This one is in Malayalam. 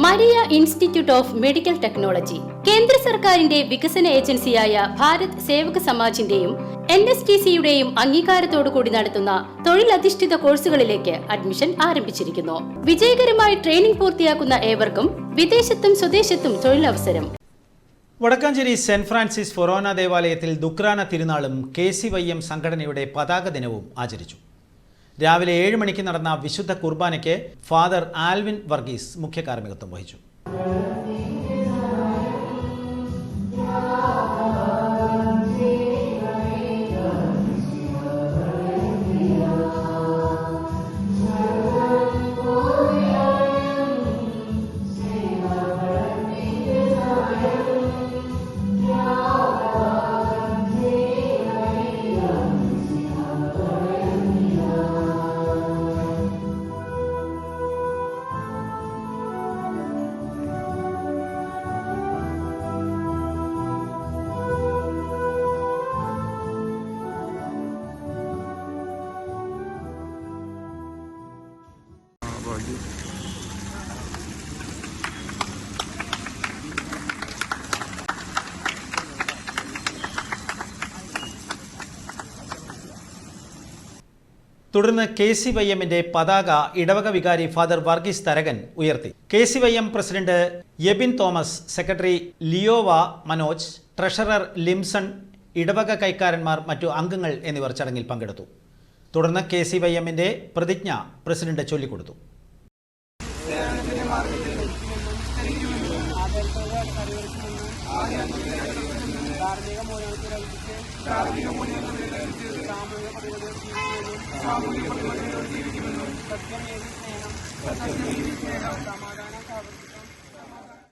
Maria institute of medical technology കേന്ദ്ര സർക്കാരിന്റെ വികസന ഏജൻസിയായ ഭാരത് സേവക് സമാജിന്റെയും NSTCയുടെയും അംഗീകാരത്തോടുകൂടി നടത്തുന്ന തൊഴിലധിഷ്ഠിത കോഴ്സുകളിലേക്ക് അഡ്മിഷൻ ആരംഭിച്ചിരിക്കുന്നു. വിജയകരമായി ട്രെയിനിംഗ് പൂർത്തിയാക്കുന്ന ഏവർക്കും വിദേശത്തും സ്വദേശത്തും തൊഴിലവസരം. വടക്കാഞ്ചേരി സെന്റ് ഫ്രാൻസിസ് ഫൊറോന ദേവാലയത്തിൽ ദുക്രാന തിരുനാളും KCYM സംഘടനയുടെ പതാക ദിനവും ആചരിച്ചു. രാവിലെ 7 മണിക്ക് നടന്ന വിശുദ്ധ കുർബാനയ്ക്ക് ഫാദർ ആൽവിൻ വർഗീസ് മുഖ്യ കാർമ്മികത്വം വഹിച്ചു. തുടർന്ന് KCYMന്റെ പതാക ഇടവക വികാരി ഫാദർ വർഗീസ് തരകൻ ഉയർത്തി. KCYM president Yebin Thomas, secretary Leova Manoj, treasurer Limson, ഇടവക കൈക്കാരന്മാർ, മറ്റു അംഗങ്ങൾ എന്നിവർ ചടങ്ങിൽ പങ്കെടുത്തു. തുടർന്ന് KCYMന്റെ പ്രതിജ്ഞ പ്രസിഡന്റ് ചൊല്ലിക്കൊടുത്തു. സാമൂഹിക പരിപാടികൾ ജീവിക്കുമെന്നും സത്യമേവി സ്നേഹം സമാധാനം